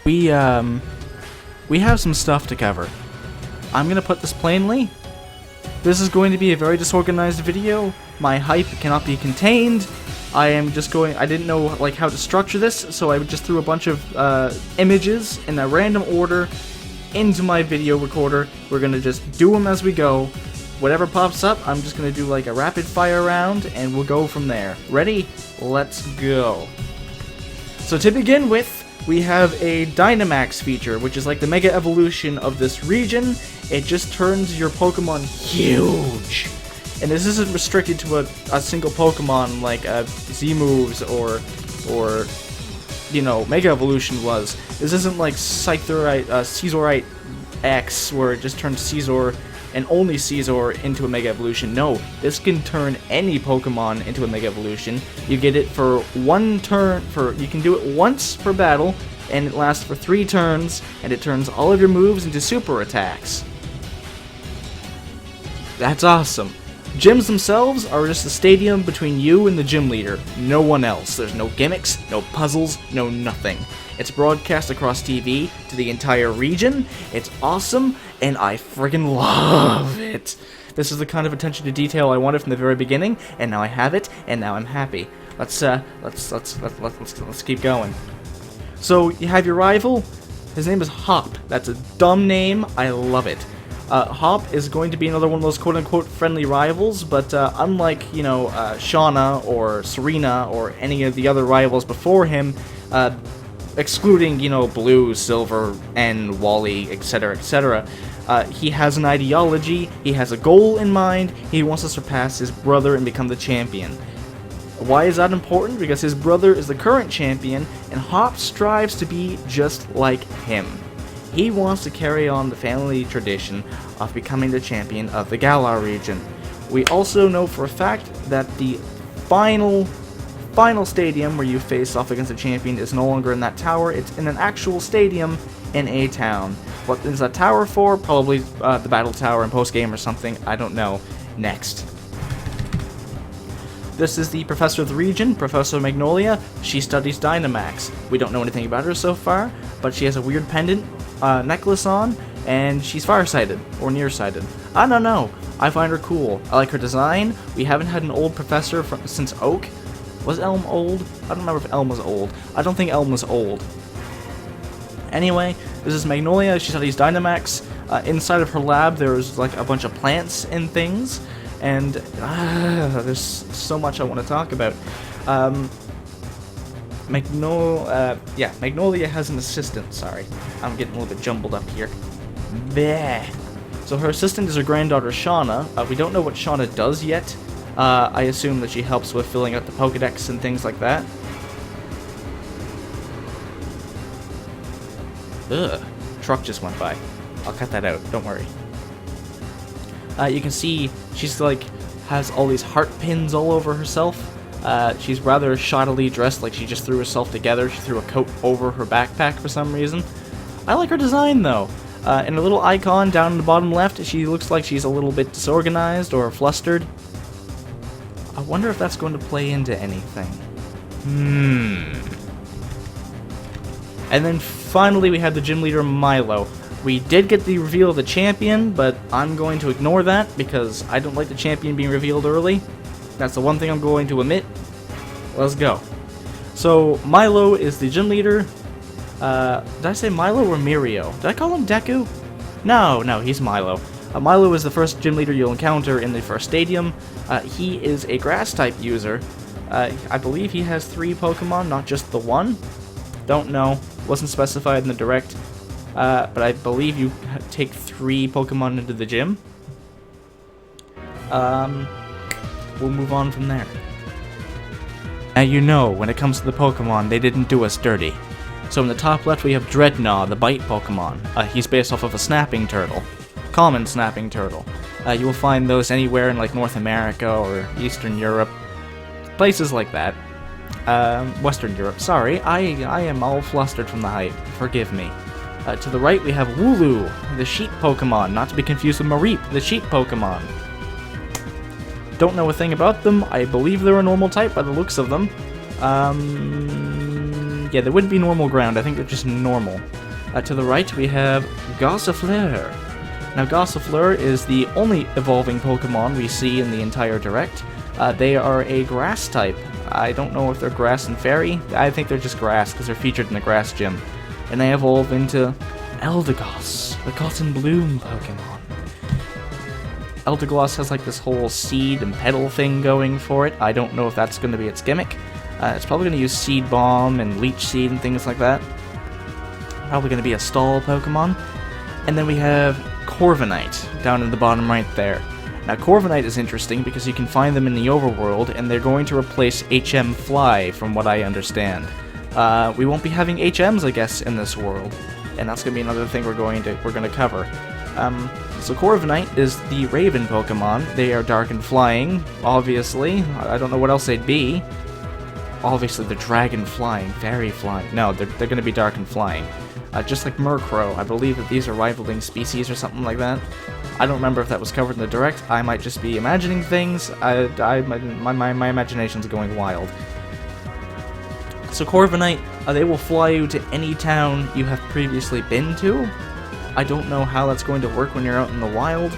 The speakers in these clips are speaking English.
we have some stuff to cover. I'm gonna put this plainly. This is going to be a very disorganized video. My hype cannot be contained. I didn't know like how to structure this, so I just threw a bunch of images in a random order into my video recorder. We're gonna just do them as we go. Whatever pops up, I'm just gonna do like a rapid fire round, and we'll go from there. Ready? Let's go. So to begin with, we have a Dynamax feature, which is like the Mega Evolution of this region. It just turns your Pokemon huge. And this isn't restricted to a single Pokemon like Z-Moves or you know, Mega Evolution was. This isn't like Caesarite X, where it just turns Caesar and only Caesar into a Mega Evolution. No, this can turn any Pokemon into a Mega Evolution. You get it for one turn, you can do it once per battle, and it lasts for 3 turns, and it turns all of your moves into super attacks. That's awesome. Gyms themselves are just a stadium between you and the gym leader. No one else. There's no gimmicks, no puzzles, no nothing. It's broadcast across TV to the entire region. It's awesome, and I friggin' love it. This is the kind of attention to detail I wanted from the very beginning, and now I have it, and now I'm happy. Let's keep going. So you have your rival. His name is Hop. That's a dumb name. I love it. Hop is going to be another one of those quote-unquote friendly rivals, but unlike, you know, Shauna or Serena or any of the other rivals before him, excluding, you know, Blue, Silver, and Wally, etc., etc., he has an ideology, he has a goal in mind, he wants to surpass his brother and become the champion. Why is that important? Because his brother is the current champion, and Hop strives to be just like him. He wants to carry on the family tradition of becoming the champion of the Galar region. We also know for a fact that the final stadium where you face off against the champion is no longer in that tower. It's in an actual stadium in a town. What is that tower for? Probably the battle tower in post-game or something. I don't know. Next. This is the professor of the region, Professor Magnolia. She studies Dynamax. We don't know anything about her so far, but she has a weird pendant necklace on, and she's farsighted, or nearsighted. I don't know. I find her cool. I like her design. We haven't had an old professor since Oak. Was Elm old? I don't remember if Elm was old. I don't think Elm was old. Anyway, this is Magnolia. She studies Dynamax. Inside of her lab, there's like a bunch of plants and things, and there's so much I want to talk about. Magnolia has an assistant. Sorry, I'm getting a little bit jumbled up here. Bleh. So her assistant is her granddaughter Shauna. We don't know what Shauna does yet. I assume that she helps with filling out the Pokedex and things like that. Ugh, truck just went by. I'll cut that out, don't worry. You can see she's like has all these heart pins all over herself. She's rather shoddily dressed, like she just threw herself together. She threw a coat over her backpack for some reason. I like her design though. And her little icon down in the bottom left, she looks like she's a little bit disorganized or flustered. I wonder if that's going to play into anything. And then finally we have the gym leader Milo. We did get the reveal of the champion, but I'm going to ignore that because I don't like the champion being revealed early. That's the one thing I'm going to omit. Let's go. So Milo is the gym leader. Did I say Milo or Mirio? Did I call him Deku? No, he's Milo. Milo is the first gym leader you'll encounter in the first stadium. He is a grass-type user. I believe he has 3 Pokemon, not just the one. Don't know. Wasn't specified in the direct. But I believe you take 3 Pokemon into the gym. We'll move on from there. Now you know, when it comes to the Pokemon, they didn't do us dirty. So in the top left we have Dreadnought, the bite Pokemon. He's based off of a snapping turtle. Common snapping turtle. You will find those anywhere in like North America or Eastern Europe. Places like that. Western Europe, sorry. I am all flustered from the hype. Forgive me. To the right we have Wooloo, the sheep Pokemon, not to be confused with Mareep, the sheep Pokemon. Don't know a thing about them. I believe they're a normal type by the looks of them. Yeah, they wouldn't be normal ground. I think they're just normal. To the right, we have Gossifleur. Now, Gossifleur is the only evolving Pokemon we see in the entire Direct. They are a grass type. I don't know if they're grass and fairy. I think they're just grass because they're featured in the grass gym. And they evolve into Eldegoss, the Cotton Bloom Pokemon. Eldegoss has like this whole seed and petal thing going for it. I don't know if that's going to be its gimmick. It's probably going to use Seed Bomb and Leech Seed and things like that. Probably going to be a stall Pokemon. And then we have Corviknight down in the bottom right there. Now, Corviknight is interesting because you can find them in the overworld, and they're going to replace HM Fly, from what I understand. We won't be having HMs, I guess, in this world, and that's going to be another thing we're going to cover. So Corviknight is the Raven Pokemon. They are dark and flying, obviously. I don't know what else they'd be. Obviously, they're dragon flying, fairy flying. No, they're going to be dark and flying. Just like Murkrow, I believe that these are rivaling species or something like that. I don't remember if that was covered in the Direct. I might just be imagining things. My imagination's going wild. So Corviknight, they will fly you to any town you have previously been to. I don't know how that's going to work when you're out in the wild.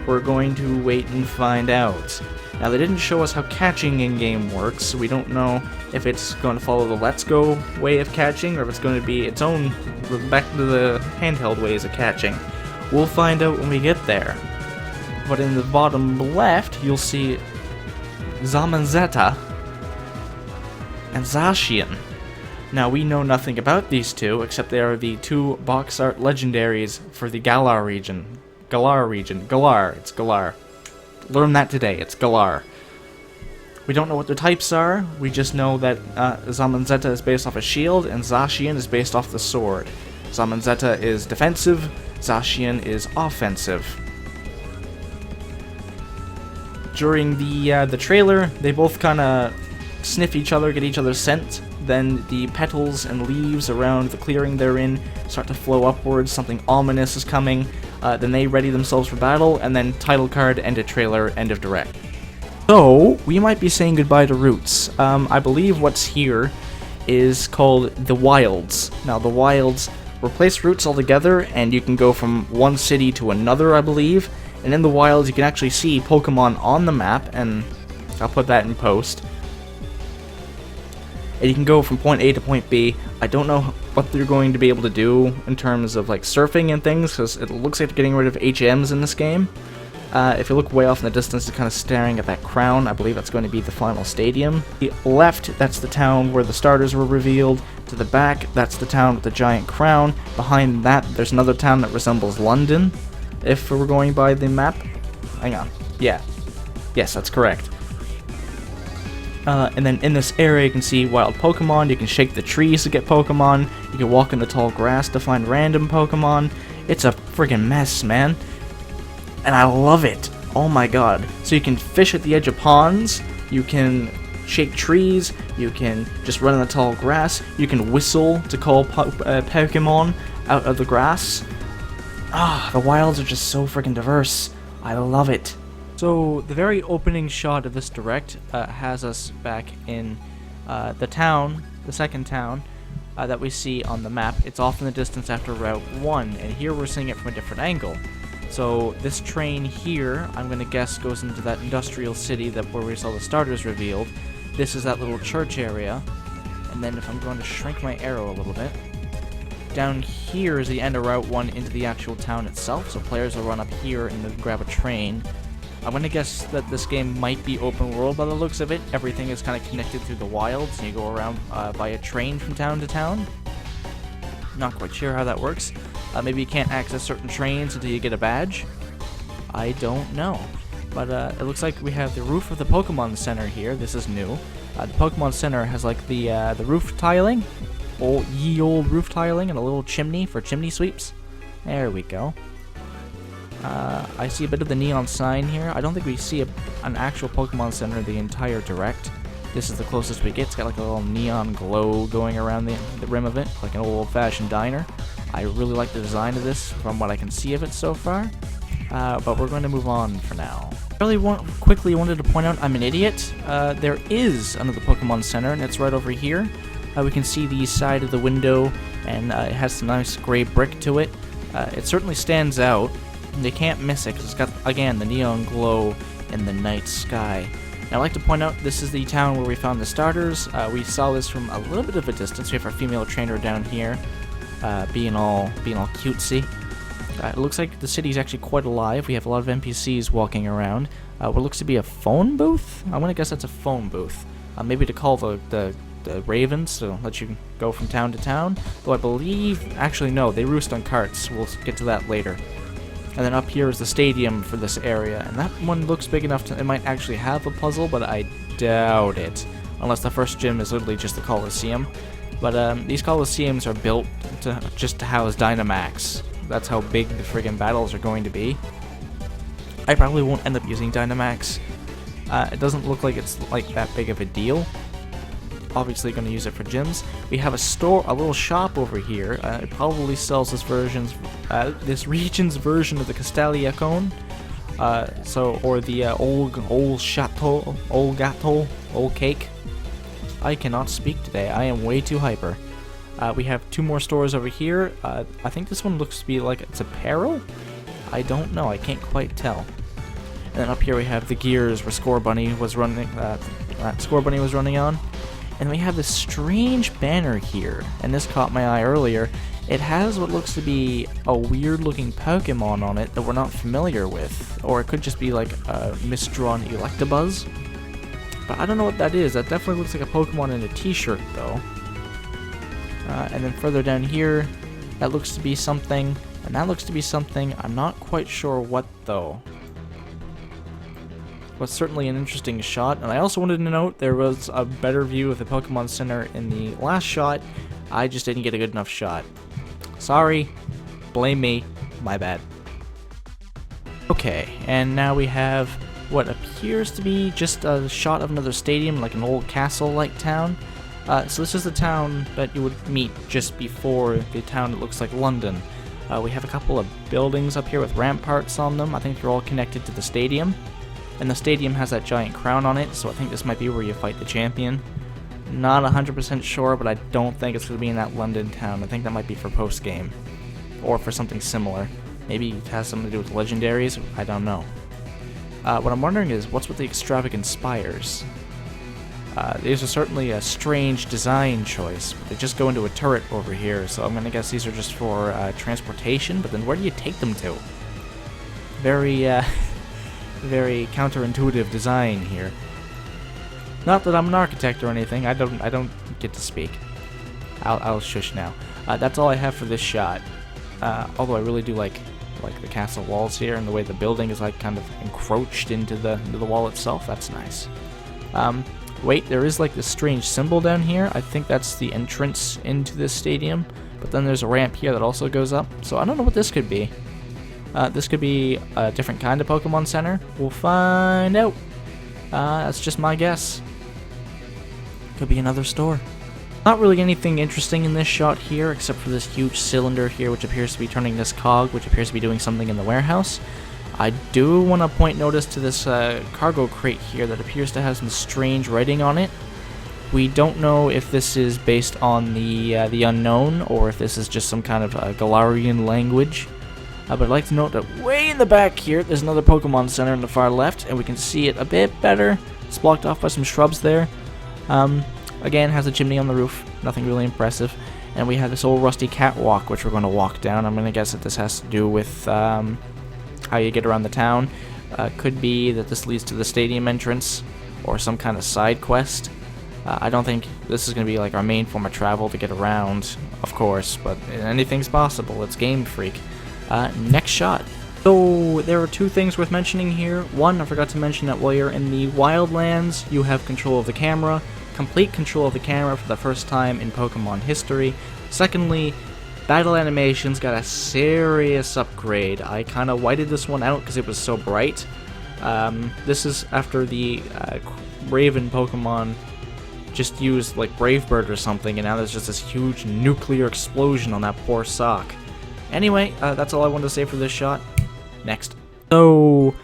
We're going to wait and find out. Now, they didn't show us how catching in-game works, so we don't know if it's going to follow the Let's Go way of catching, or if it's going to be its own, back to the handheld ways of catching. We'll find out when we get there. But in the bottom left, you'll see Zamazenta and Zacian. Now, we know nothing about these two, except they are the two box art legendaries for the Galar region. Galar, it's Galar. Learn that today, it's Galar. We don't know what their types are, we just know that Zamazenta is based off a shield, and Zacian is based off the sword. Zamazenta is defensive, Zacian is offensive. During the trailer, they both kind of sniff each other, get each other's scent. Then the petals and leaves around the clearing they're in start to flow upwards, something ominous is coming. Then they ready themselves for battle, and then title card, end of trailer, end of Direct. So, we might be saying goodbye to Roots. I believe what's here is called the Wilds. Now, the Wilds replace Roots altogether, and you can go from one city to another, I believe. And in the Wilds, you can actually see Pokemon on the map, and I'll put that in post. And you can go from point A to point B. I don't know what they're going to be able to do in terms of like surfing and things, because it looks like they're getting rid of HMs in this game. If you look way off in the distance, you're kind of staring at that crown. I believe that's going to be the final stadium. To the left, that's the town where the starters were revealed. To the back, that's the town with the giant crown. Behind that, there's another town that resembles London, if we're going by the map. Hang on. Yeah. Yes, that's correct. And then in this area, you can see wild Pokemon. You can shake the trees to get Pokemon. You can walk in the tall grass to find random Pokemon. It's a friggin' mess, man. And I love it. Oh my god. So you can fish at the edge of ponds. You can shake trees. You can just run in the tall grass. You can whistle to call Pokemon out of the grass. Ah, the wilds are just so friggin' diverse. I love it. So, the very opening shot of this Direct has us back in the town, the second town, that we see on the map. It's off in the distance after Route 1, and here we're seeing it from a different angle. So, this train here, I'm going to guess, goes into that industrial city where we saw the starters revealed. This is that little church area, and then if I'm going to shrink my arrow a little bit, down here is the end of Route 1 into the actual town itself, so players will run up here and then grab a train. I'm going to guess that this game might be open world by the looks of it. Everything is kind of connected through the wilds, and you go around by a train from town to town. Not quite sure how that works. Maybe you can't access certain trains until you get a badge. I don't know. But it looks like we have the roof of the Pokemon Center here. This is new. The Pokemon Center has like the roof tiling. Ye old roof tiling and a little chimney for chimney sweeps. There we go. I see a bit of the neon sign here. I don't think we see an actual Pokemon Center the entire Direct. This is the closest we get. It's got like a little neon glow going around the rim of it, like an old-fashioned diner. I really like the design of this from what I can see of it so far, but we're going to move on for now. I really quickly wanted to point out I'm an idiot. There is another Pokemon Center, and it's right over here. We can see the side of the window and it has some nice gray brick to it. It certainly stands out. They can't miss it because it's got, again, the neon glow in the night sky. Now, I'd like to point out this is the town where we found the starters. We saw this from a little bit of a distance. We have our female trainer down here, being all cutesy. It looks like the city's actually quite alive. We have a lot of NPCs walking around. What looks to be a phone booth? I'm gonna guess that's a phone booth. Maybe to call the ravens to let you go from town to town. Though I believe, actually no, they roost on carts. We'll get to that later. And then up here is the stadium for this area, and that one looks big enough to, it might actually have a puzzle, but I doubt it. Unless the first gym is literally just the Coliseum. But these Coliseums are built just to house Dynamax. That's how big the friggin' battles are going to be. I probably won't end up using Dynamax. It doesn't look like it's like that big of a deal. Obviously going to use it for gyms. We have a store, a little shop over here. It probably sells this region's version of the Castalia cone. Or the old chateau, old gâteau, old cake. I cannot speak today. I am way too hyper. We have two more stores over here. I think this one looks to be like it's apparel. I don't know. I can't quite tell. And then up here we have the gears where Score Bunny was running. On. And we have this strange banner here, and this caught my eye earlier. It has what looks to be a weird-looking Pokemon on it that we're not familiar with, or it could just be like a misdrawn Electabuzz. But I don't know what that is. That definitely looks like a Pokemon in a t-shirt, though. And then further down here, that looks to be something, and that looks to be something. I'm not quite sure what, though. Was certainly an interesting shot, and I also wanted to note there was a better view of the Pokemon Center in the last shot. I just didn't get a good enough shot. Sorry, blame me, my bad. Okay, and now we have what appears to be just a shot of another stadium, like an old castle-like town. So this is the town that you would meet just before the town that looks like London. We have a couple of buildings up here with ramparts on them. I think they're all connected to the stadium. And the stadium has that giant crown on it, so I think this might be where you fight the champion. Not 100% sure, but I don't think it's going to be in that London town. I think that might be for post-game. Or for something similar. Maybe it has something to do with legendaries, I don't know. What I'm wondering is, what's with the extravagant spires? These are certainly a strange design choice, but they just go into a turret over here, so I'm going to guess these are just for transportation, but then where do you take them to? Very counterintuitive design here. Not that I'm an architect or anything. I don't get to speak. I'll shush now. That's all I have for this shot. Although I really do like the castle walls here and the way the building is like kind of encroached into the wall itself. That's nice. Wait, there is like this strange symbol down here. I think that's the entrance into this stadium. But then there's a ramp here that also goes up. So I don't know what this could be. This could be a different kind of Pokemon Center. We'll find out. That's just my guess. Could be another store. Not really anything interesting in this shot here, except for this huge cylinder here, which appears to be turning this cog, which appears to be doing something in the warehouse. I do want to point notice to this cargo crate here that appears to have some strange writing on it. We don't know if this is based on the unknown, or if this is just some kind of Galarian language. But I'd like to note that way in the back here, there's another Pokemon Center on the far left, and we can see it a bit better. It's blocked off by some shrubs there. Again, has a chimney on the roof, nothing really impressive. And we have this old rusty catwalk, which we're going to walk down. I'm going to guess that this has to do with how you get around the town. Could be that this leads to the stadium entrance, or some kind of side quest. I don't think this is going to be like our main form of travel to get around, of course, but anything's possible. It's Gamefreak. Next shot. So there are two things worth mentioning here. One, I forgot to mention that while you're in the wildlands, you have control of the camera. Complete control of the camera for the first time in Pokemon history. Secondly, battle animations got a serious upgrade. I kind of whited this one out because it was so bright. This is after the Raven Pokemon just used like Brave Bird or something, and now there's just this huge nuclear explosion on that poor sock. Anyway, that's all I wanted to say for this shot. Next. So,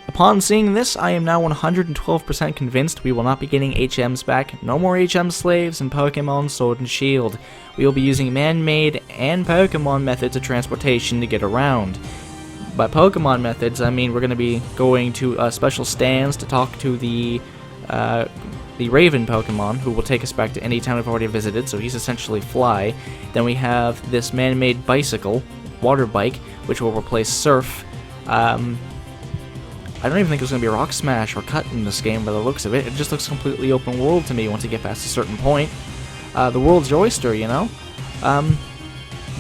upon seeing this, I am now 112% convinced we will not be getting HMs back. No more HM slaves in Pokemon Sword and Shield. we will be using man-made and Pokemon methods of transportation to get around. By Pokemon methods, I mean we're going to be going to special stands to talk to the Raven Pokemon, who will take us back to any town we've already visited, so he's essentially Fly. Then we have this man-made bicycle, water bike, which will replace Surf. I don't even think there's going to be a Rock Smash or Cut in this game by the looks of it. It just looks completely open world to me once you get past a certain point. The world's your oyster, you know?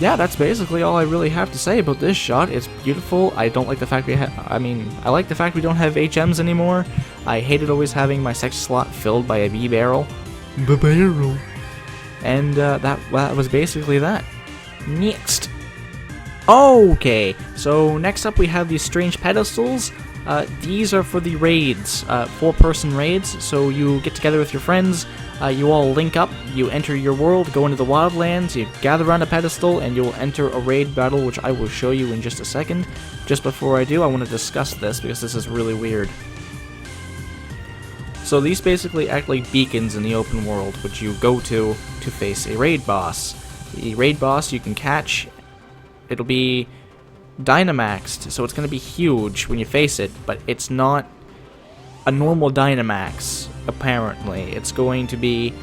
Yeah, that's basically all I really have to say about this shot. It's beautiful. I don't like the fact I like the fact we don't have HMs anymore. I hated always having my sex slot filled by a B-barrel. B-barrel. And that was basically that. Next. Okay, so next up we have these strange pedestals. These are for the raids, 4-person raids, so you get together with your friends, you all link up, you enter your world, go into the wildlands, you gather around a pedestal, and you'll enter a raid battle, which I will show you in just a second. Just before I do, I want to discuss this, because this is really weird. So these basically act like beacons in the open world, which you go to face a raid boss. The raid boss you can catch, it'll be Dynamaxed, so it's going to be huge when you face it, but it's not a normal Dynamax, apparently. It's going to be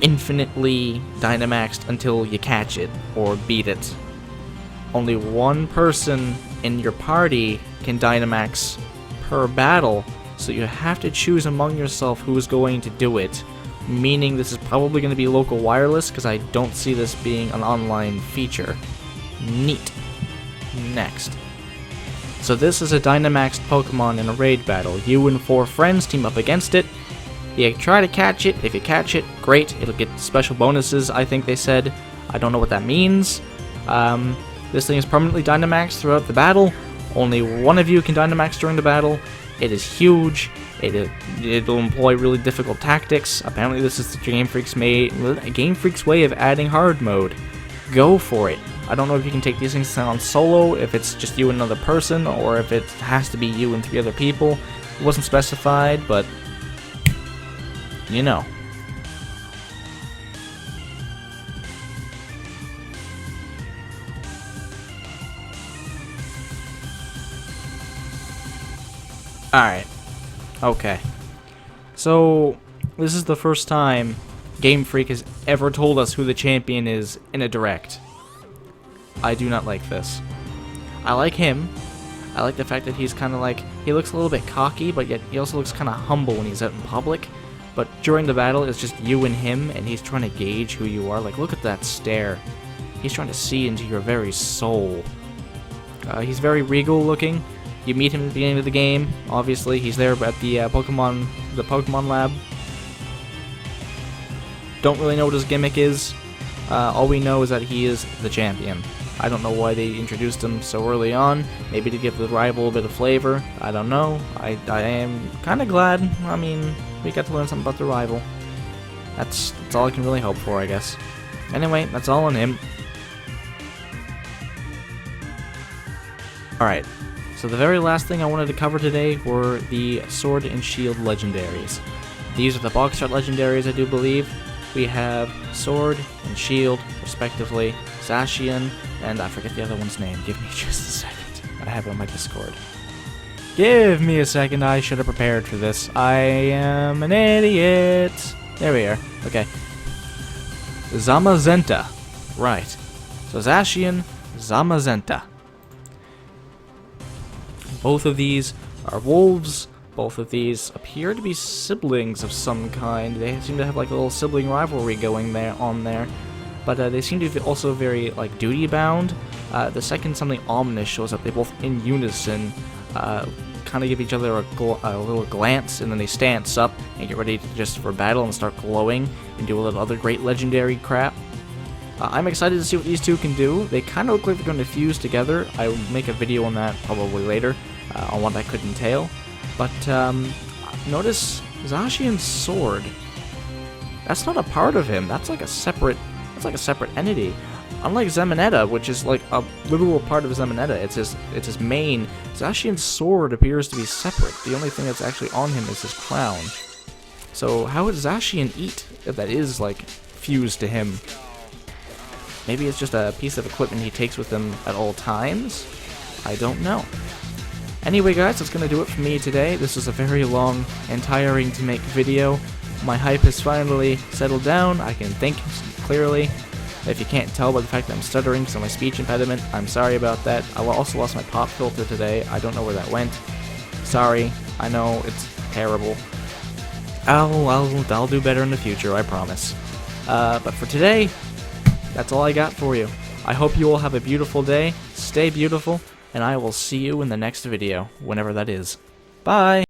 infinitely Dynamaxed until you catch it, or beat it. Only one person in your party can Dynamax per battle, so you have to choose among yourself who's going to do it, meaning this is probably going to be local wireless, because I don't see this being an online feature. Neat. Next. So this is a Dynamaxed Pokemon in a raid battle. You and 4 friends team up against it. You try to catch it. If you catch it, great. It'll get special bonuses, I think they said. I don't know what that means. This thing is permanently Dynamaxed throughout the battle. Only one of you can Dynamax during the battle. It is huge. It'll employ really difficult tactics. Apparently this is the Gamefreak's way of adding hard mode. Go for it. I don't know if you can take these things on solo, if it's just you and another person, or if it has to be you and 3 other people. It wasn't specified, but you know. Alright. Okay. So, this is the first time Gamefreak has ever told us who the champion is in a direct. I do not like this. I like him. I like the fact that he's kind of like, he looks a little bit cocky, but yet he also looks kind of humble when he's out in public. But during the battle, it's just you and him, and he's trying to gauge who you are. Like, look at that stare. He's trying to see into your very soul. He's very regal looking. You meet him at the beginning of the game. Obviously, he's there at the Pokemon lab. Don't really know what his gimmick is. All we know is that he is the champion. I don't know why they introduced him so early on. Maybe to give the rival a bit of flavor. I don't know. I am kind of glad. I mean, we got to learn something about the rival. That's all I can really hope for, I guess. Anyway, that's all on him. Alright, so the very last thing I wanted to cover today were the Sword and Shield legendaries. These are the box art legendaries, I do believe. We have Sword and Shield, respectively, Zacian, and I forget the other one's name. Give me just a second. I have it on my Discord. Give me a second. I should have prepared for this. I am an idiot. There we are. Okay. Zamazenta. Right. So Zacian, Zamazenta. Both of these are wolves. Both of these appear to be siblings of some kind. They seem to have like a little sibling rivalry going there. But they seem to be also very like duty bound. The second something ominous shows up, they both in unison kind of give each other a little glance, and then they stance up and get ready for battle and start glowing and do a little other great legendary crap. I'm excited to see what these two can do. They kind of look like they're going to fuse together. I will make a video on that probably later on what that could entail. But notice Zacian's sword. That's not a part of him. That's like a separate entity. Unlike Zemanetta, which is like a literal part of Zemanetta, it's his mane. Zacian's sword appears to be separate. The only thing that's actually on him is his crown. So how would Zacian eat if that is like fused to him? Maybe it's just a piece of equipment he takes with him at all times? I don't know. Anyway guys, that's going to do it for me today. This was a very long and tiring to make video. My hype has finally settled down. I can think clearly. If you can't tell by the fact that I'm stuttering because of my speech impediment, I'm sorry about that. I also lost my pop filter today. I don't know where that went. Sorry. I know it's terrible. I'll do better in the future, I promise. But for today, that's all I got for you. I hope you all have a beautiful day. Stay beautiful, and I will see you in the next video, whenever that is. Bye!